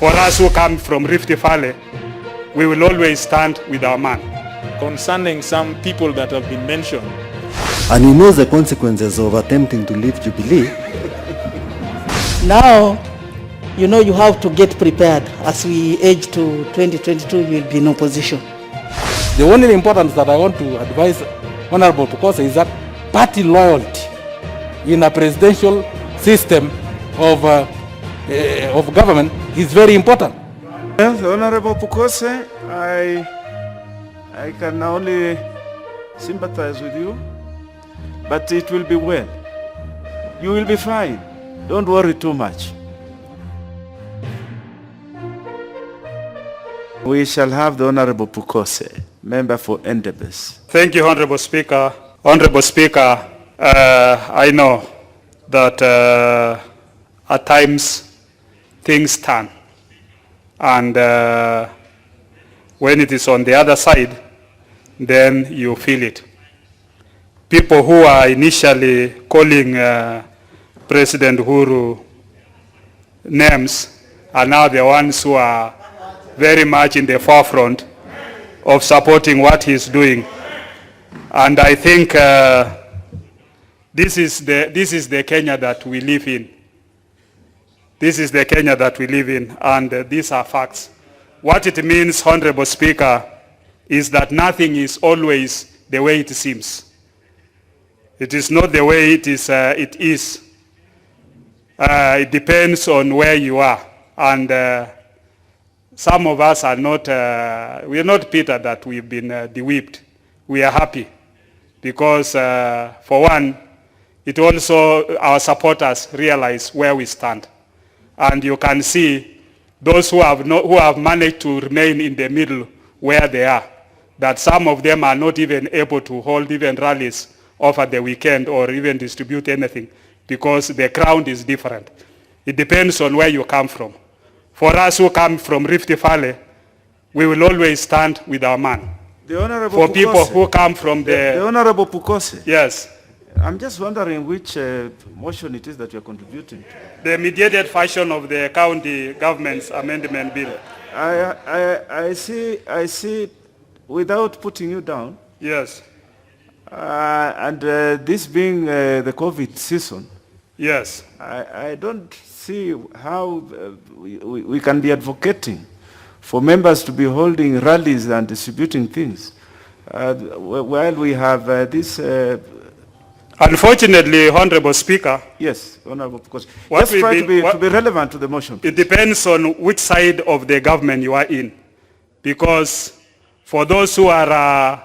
For us who come from Rift Valley, we will always stand with our man. Concerning some people that have been mentioned. And he knows the consequences of attempting to leave Jubilee. Now, you know, you have to get prepared. As we age to 2022, you will be in opposition. The only importance that I want to advise Honorable Pukose is that party loyalty in a presidential system of government is very important. Yes, Honorable Pukose, I can only sympathize with you, but it will be well. You will be fine. Don't worry too much. We shall have the Honorable Pukose, member for Endebess. Thank you, Honorable Speaker. Honorable Speaker, I know that at times things turn. And when it is on the other side, then you feel it. People who are initially calling President Uhuru names are now the ones who are very much in the forefront of supporting what he's doing. And I think this is the Kenya that we live in. This is the Kenya that we live in, and these are facts. What it means, Honorable Speaker, is that nothing is always the way it seems. It is not the way it is. It depends on where you are. And some of us are not, we are not bitter that we've been de-whipped. We are happy because, for one, it also, our supporters realize where we stand. And you can see those who have managed to remain in the middle where they are, that some of them are not even able to hold even rallies over the weekend or even distribute anything because the ground is different. It depends on where you come from. For us who come from Rift Valley, we will always stand with our man. The Honorable For Pukose, people who come from the Honorable Pukose. Yes. I'm just wondering which motion it is that you're contributing to. The mediated version of the county government's amendment bill. I see, without putting you down. Yes. And this being the COVID season. Yes. I don't see how we can be advocating for members to be holding rallies and distributing things while we have this. Unfortunately, Honorable Speaker. Yes, Honorable, because let's try to be relevant to the motion. It depends on which side of the government you are in. Because for those who are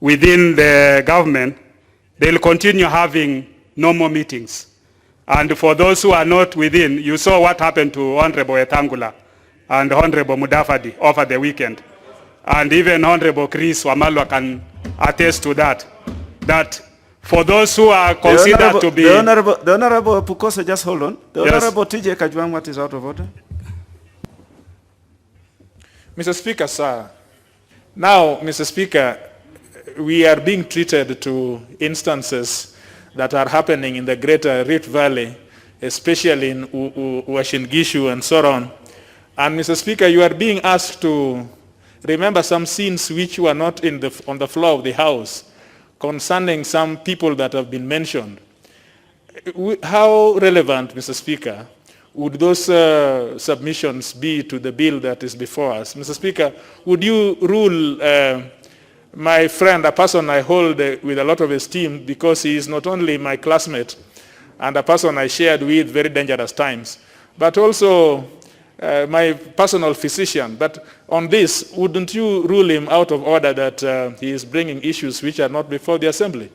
within the government, they'll continue having normal meetings. And for those who are not within, you saw what happened to Honorable Etangula and Honorable Mudavadi over the weekend. And even Honorable Chris Wamalwa can attest to that. That for those who are considered to be... The Honorable Pukose, just hold on. The Honorable TJ Kajwang, what is out of order? Mr. Speaker, sir. Now, Mr. Speaker, we are being treated to instances that are happening in the greater Rift Valley, especially in Uasin Gishu and so on. And Mr. Speaker, you are being asked to remember some scenes which were not on the floor of the House concerning some people that have been mentioned. How relevant, Mr. Speaker, would those submissions be to the bill that is before us? Mr. Speaker, would you rule my friend, a person I hold with a lot of esteem because he is not only my classmate and a person I shared with very dangerous times, but also my personal physician. But on this, wouldn't you rule him out of order that he is bringing issues which are not before the Assembly?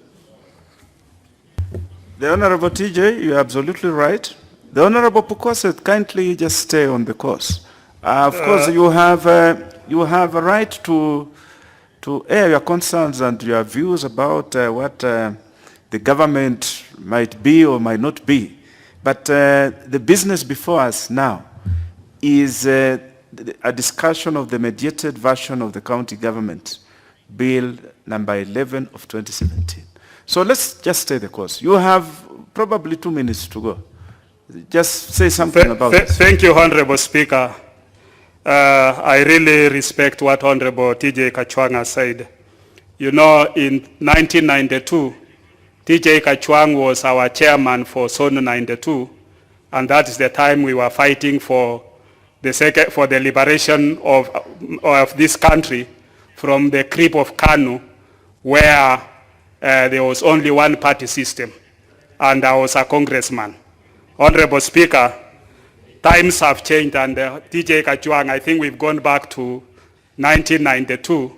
The Honorable TJ, you're absolutely right. The Honorable Pukose, kindly just stay on the course. Of course, you have a right to air your concerns and your views about what the government might be or might not be. But the business before us now is a discussion of the mediated version of the county government bill number 11 of 2017. So let's just stay the course. You have probably 2 minutes to go. Just say something about it. Thank you, Honorable Speaker. I really respect what Honorable TJ Kachwang has said. You know, in 1992, TJ Kachwang was our chairman for Zone 92, and that is the time we were fighting for the liberation of this country from the grip of KANU, where there was only one party system, and I was a congressman. Honorable Speaker, times have changed, and TJ Kachwang, I think we've gone back to 1992,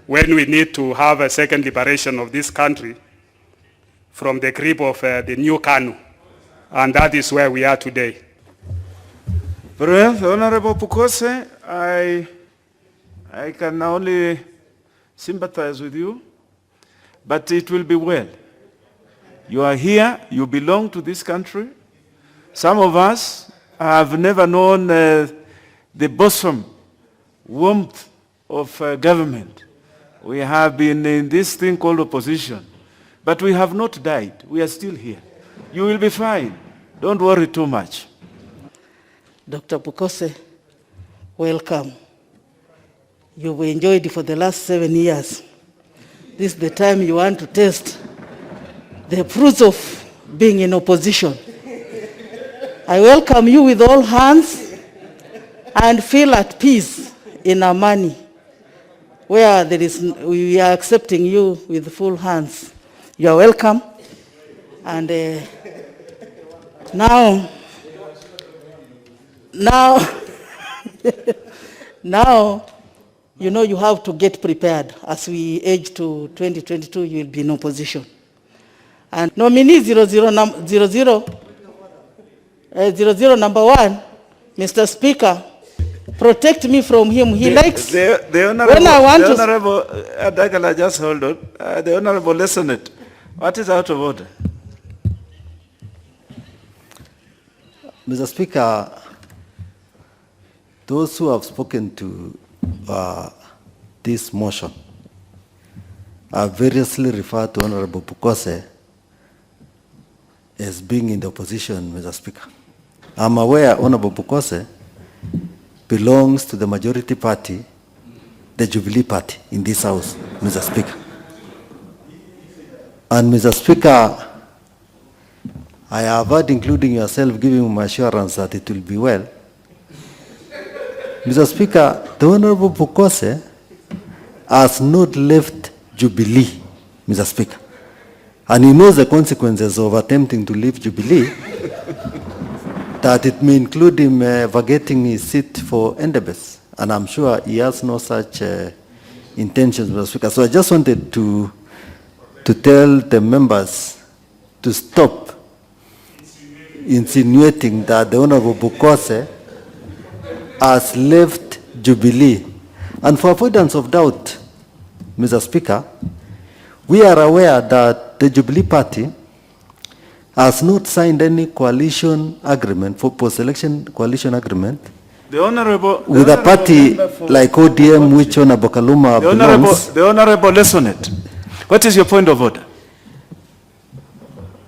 when we need to have a second liberation of this country from the grip of the new KANU. And that is where we are today. Very well, the Honorable Pukose, I can only sympathize with you, but it will be well. You are here, you belong to this country. Some of us have never known the bosom warmth of government. We have been in this thing called opposition, but we have not died. We are still here. You will be fine. Don't worry too much. Dr. Pukose, welcome. You've enjoyed it for the last 7 years. This is the time you want to test the fruits of being in opposition. I welcome you with all hands and feel at peace in Amani, where we are accepting you with full hands. You are welcome. And now, you know, you have to get prepared. As we age to 2022, you will be in opposition. And nominee 00 number 1, Mr. Speaker, protect me from him. He likes the honorable, when I want the to. honorable Adagala, just hold on. The honorable, listen it. What is out of order? Mr. Speaker, those who have spoken to this motion have variously referred to Honorable Pukose as being in the opposition, Mr. Speaker. I'm aware Honorable Pukose belongs to the majority party, the Jubilee Party, in this House, Mr. Speaker. And Mr. Speaker, I have heard, including yourself, giving him assurance that it will be well. Mr. Speaker, the Honorable Pukose has not left Jubilee, Mr. Speaker. And he knows the consequences of attempting to leave Jubilee, that it may include him vacating his seat for Endebess. And I'm sure he has no such intentions, Mr. Speaker. So I just wanted to tell the members to stop insinuating that the Honorable Pukose has left Jubilee. And for avoidance of doubt, Mr. Speaker, we are aware that the Jubilee Party has not signed any coalition agreement, for post-election coalition agreement, with a party like ODM, which Honorable Kaluma belongs. The honorable, listen it. What is your point of order?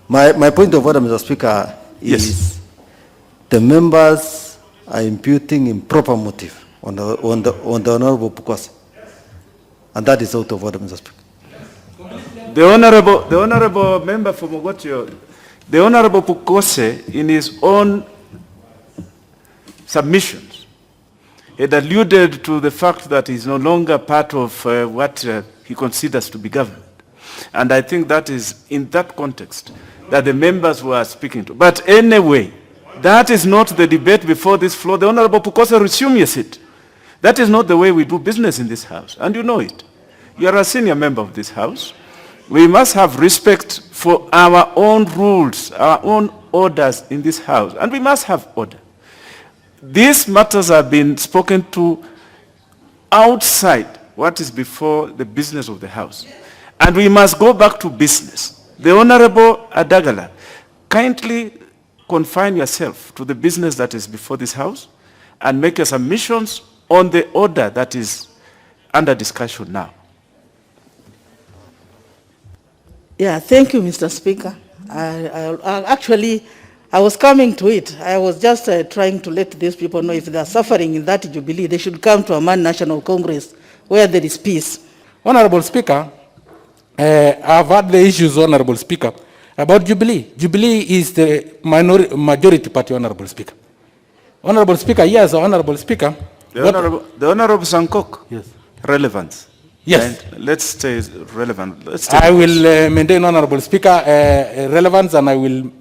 My point of order, Mr. Speaker, is the members are imputing improper motive on the Honorable Pukose. And that is out of order, Mr. Speaker. The honorable member for Mogotio, the Honorable Pukose, in his own submissions, had alluded to the fact that he's no longer part of what he considers to be government. And I think that is in that context that the members were speaking to. But anyway, that is not the debate before this floor. The Honorable Pukose, resume your seat. That is not the way we do business in this House, and you know it. You are a senior member of this House. We must have respect for our own rules, our own orders in this House, and we must have order. These matters have been spoken to outside what is before the business of the House, and we must go back to business. The Honorable Adagala, kindly confine yourself to the business that is before this House and make your submissions on the order that is under discussion now. Yeah, thank you, Mr. Speaker. Actually, I was coming to it. I was just trying to let these people know if they are suffering in that Jubilee, they should come to Amani National Congress where there is peace. Honorable Speaker, I've had the issues, Honorable Speaker, about Jubilee. Jubilee is the majority party, Honorable Speaker. Honorable Speaker, yes, Honorable Speaker. The Honorable Sankok. Yes. Relevance. Yes. And let's stay relevant. I will maintain, Honorable Speaker, relevance, and I will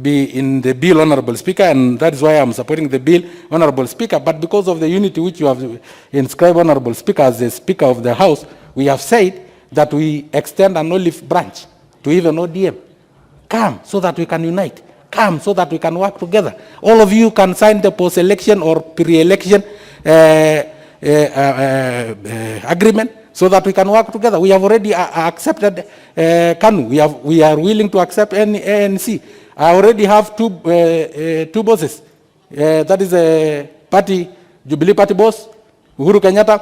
be in the bill, Honorable Speaker, and that is why I'm supporting the bill, Honorable Speaker. But because of the unity which you have inscribed, Honorable Speaker, as the Speaker of the House, we have said that we extend an olive branch to even ODM. Come so that we can unite. Come so that we can work together. All of you can sign the post-election or pre-election agreement so that we can work together. We have already accepted KANU. We are willing to accept ANC. I already have two bosses. That is a party, Jubilee Party boss, Uhuru Kenyatta,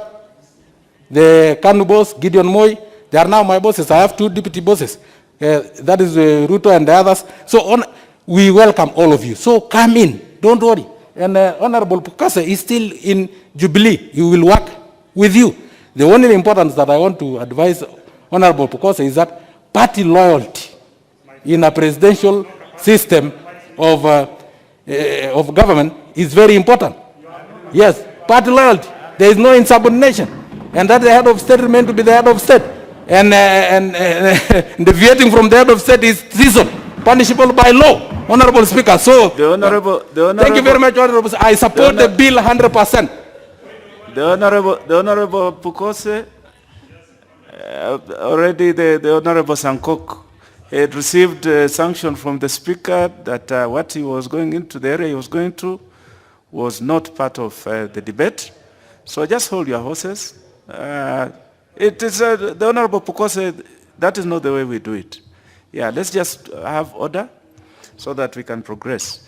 the KANU boss, Gideon Moi. They are now my bosses. I have two deputy bosses. That is Ruto and the others. So we welcome all of you. So come in. Don't worry. And Honorable Pukase is still in Jubilee. He will work with you. The only importance that I want to advise Honorable Pukase is that party loyalty in a presidential system of government is very important. Yes, party loyalty. There is no insubordination. And that the head of state remains to be the head of state. And deviating from the head of state is treason, punishable by law, Honorable Speaker. So, thank you very much, Honorable. I support the bill 100%. The Honorable Pukose, already the Honorable Sankok had received sanction from the Speaker that what he was going into, the area he was going to, was not part of the debate. So just hold your horses. It is the Honorable Pukose, that is not the way we do it. Yeah, let's just have order so that we can progress.